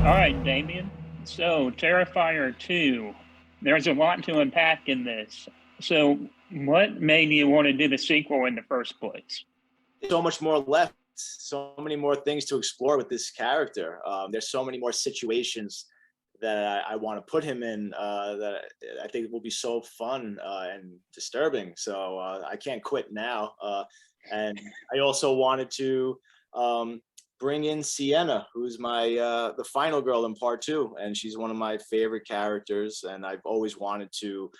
All right, Damien. So, Terrifier 2, there's a lot to unpack in this. So, what made you want to do the sequel in the first place? So much more left, so many more things to explore with this character. There's so many more situations that I want to put him in that I think will be so fun and disturbing. So I can't quit now. And I also wanted to um, bring in Sienna, who's my the final girl in part two, and she's one of my favorite characters. And I've always wanted to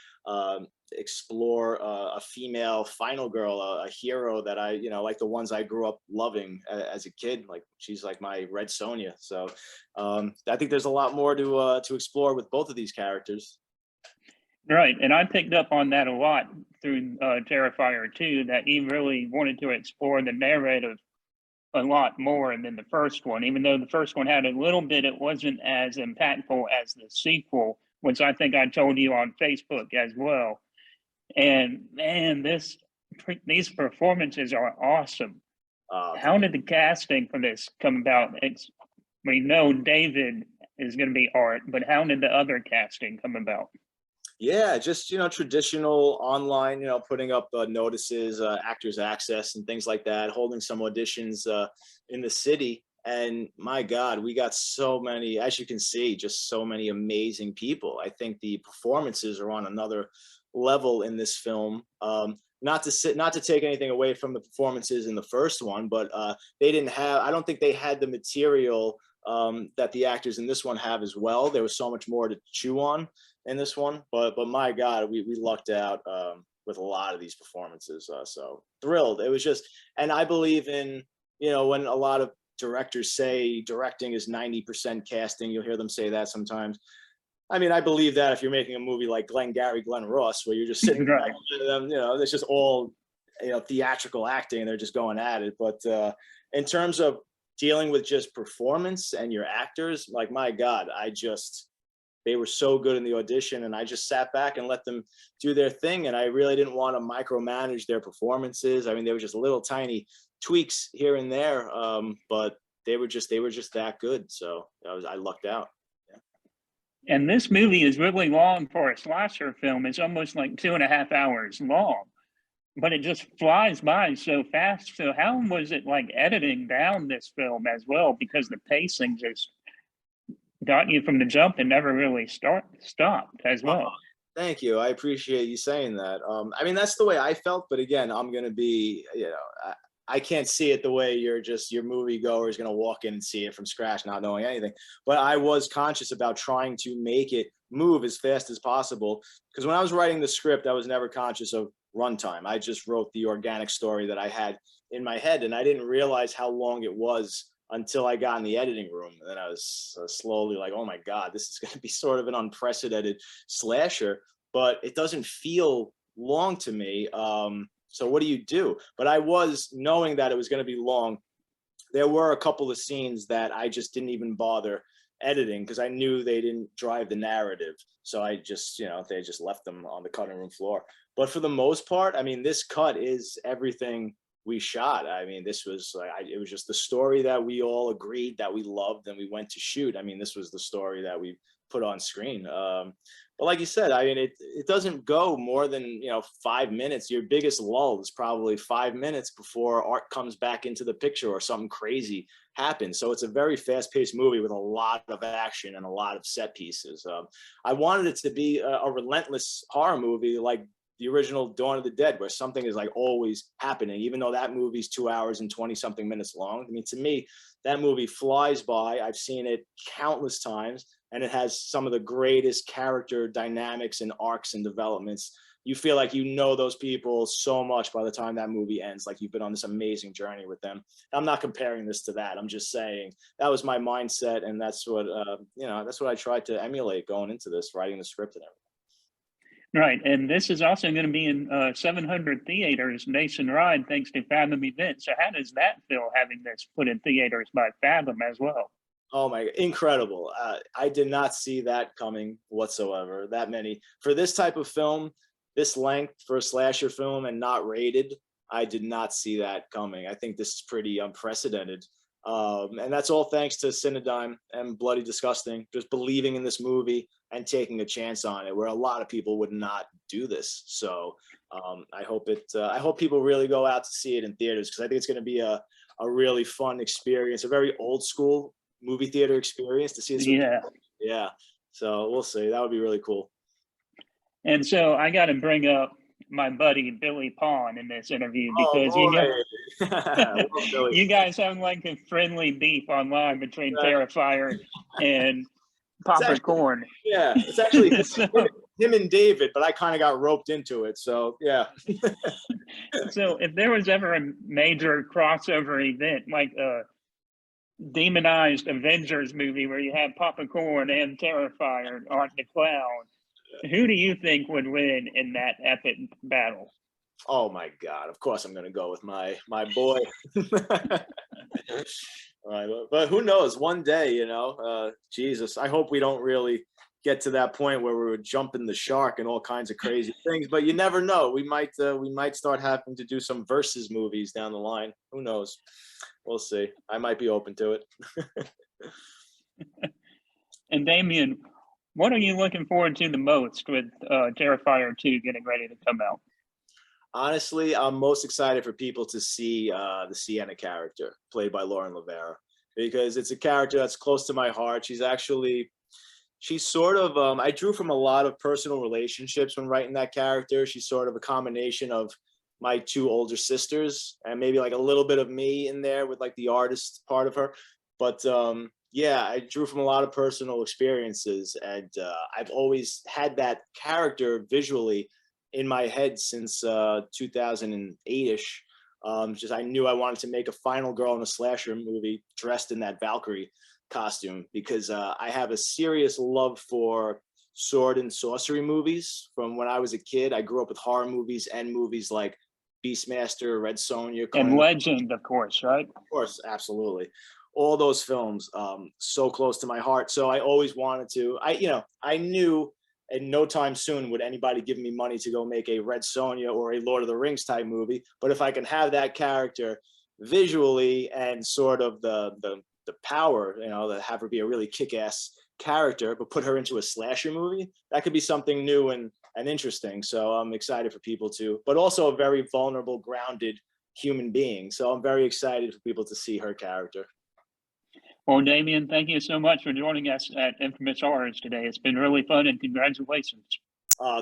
explore a female final girl, a hero that I, like the ones I grew up loving as a kid. Like she's like my Red Sonja. So I think there's a lot more to explore with both of these characters. Right, and I picked up on that a lot through Terrifier 2, that he really wanted to explore the narrative a lot more than the first one. Even though the first one had a little bit, it wasn't as impactful as the sequel, which I think I told you on Facebook as well. And man, these performances are awesome. How did the casting for this come about? We know David is going to be Art, but how did the other casting come about? Yeah, just traditional online, putting up notices, actors access, and things like that. Holding some auditions in the city, and my God, we got so many. As you can see, just so many amazing people. I think the performances are on another level in this film. Not to take anything away from the performances in the first one, but they didn't have. I don't think they had the material that the actors in this one have as well. There was so much more to chew on in this one, but my God, we lucked out with a lot of these performances. So thrilled. It was just, and I believe in when a lot of directors say directing is 90% casting, you'll hear them say that sometimes. I mean, I believe that if you're making a movie like Glengarry Glen Ross, where you're just sitting Right. next to them, it's just all theatrical acting, and they're just going at it. But in terms of dealing with just performance and your actors, like my God, they were so good in the audition, and I just sat back and let them do their thing. And I really didn't want to micromanage their performances. I mean, they were just little tiny tweaks here and there, but they were just that good. So I lucked out. And this movie is really long for a slasher film. It's almost like 2.5 hours long, but it just flies by so fast. So how was it like editing down this film as well? Because the pacing just got you from the jump and never really stopped as Oh, well. thank you. I appreciate you saying that. I mean, that's the way I felt, but again, I'm gonna be, I can't see it the way your movie goer is gonna walk in and see it from scratch, not knowing anything. But I was conscious about trying to make it move as fast as possible, because when I was writing the script, I was never conscious of runtime. I just wrote the organic story that I had in my head, and I didn't realize how long it was until I got in the editing room. And then I was slowly like, oh my God, this is going to be sort of an unprecedented slasher, but it doesn't feel long to me. So what do you do? But I was knowing that it was going to be long. There were a couple of scenes that I just didn't even bother editing because I knew they didn't drive the narrative. So I just, they just left them on the cutting room floor. But for the most part, I mean, this cut is everything we shot. I mean, this was it was just the story that we all agreed that we loved and we went to shoot. I mean, this was the story that we put on screen. But like you said, I mean, it doesn't go more than 5 minutes. Your biggest lull is probably 5 minutes before Art comes back into the picture or something crazy happens. So it's a very fast-paced movie with a lot of action and a lot of set pieces. I wanted it to be a relentless horror movie like the original Dawn of the Dead, where something is like always happening, even though that movie's 2 hours and 20 something minutes long. I mean, to me, that movie flies by. I've seen it countless times, and it has some of the greatest character dynamics and arcs and developments. You feel like those people so much by the time that movie ends, like you've been on this amazing journey with them. I'm not comparing this to that. I'm just saying that was my mindset, and that's what that's what I tried to emulate going into this, writing the script and everything. Right, and this is also going to be in 700 theaters nationwide thanks to Fathom Events. So how does that feel, having this put in theaters by Fathom as well? Oh my, incredible. I did not see that coming whatsoever. That many for this type of film, this length for a slasher film and not rated. I did not see that coming. I think this is pretty unprecedented. And that's all thanks to Cinedigm and Bloody Disgusting, just believing in this movie and taking a chance on it, where a lot of people would not do this. So I hope people really go out to see it in theaters, because I think it's going to be a really fun experience, a very old school movie theater experience to see this. Yeah. Yeah. So we'll see. That would be really cool. And so I got to bring up my buddy Billy Pond in this interview, because you guys have like a friendly beef online between Terrifier and Popcorn. Yeah, it's actually So, him and David, but I kind of got roped into it. So yeah. so if there was ever a major crossover event, like a demonized Avengers movie where you have Popcorn and Terrifier on the clown, who do you think would win in that epic battle? Oh my God! Of course, I'm going to go with my boy. Right, but who knows? One day, Jesus. I hope we don't really get to that point where we're jumping the shark and all kinds of crazy things. But you never know. We might start having to do some versus movies down the line. Who knows? We'll see. I might be open to it. And Damien, what are you looking forward to the most with Terrifier 2 getting ready to come out? Honestly, I'm most excited for people to see the Sienna character played by Lauren Lavera, because it's a character that's close to my heart. She's sort of, I drew from a lot of personal relationships when writing that character. She's sort of a combination of my two older sisters and maybe like a little bit of me in there with like the artist part of her. But yeah, I drew from a lot of personal experiences, and I've always had that character visually in my head since 2008-ish. Just I knew I wanted to make a final girl in a slasher movie dressed in that Valkyrie costume, because I have a serious love for sword and sorcery movies from when I was a kid. I grew up with horror movies and movies like Beastmaster, Red Sonja, and Legend, of course, right? Of course, absolutely. All those films, so close to my heart. So I always wanted to. I knew in no time soon would anybody give me money to go make a Red Sonja or a Lord of the Rings type movie. But if I can have that character visually and sort of the power, to have her be a really kick-ass character, but put her into a slasher movie, that could be something new and interesting. So I'm excited for people to, but also a very vulnerable, grounded human being. So I'm very excited for people to see her character. Well, Damien, thank you so much for joining us at Infamous Horrors today. It's been really fun, and congratulations.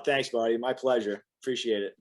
Thanks, buddy. My pleasure. Appreciate it.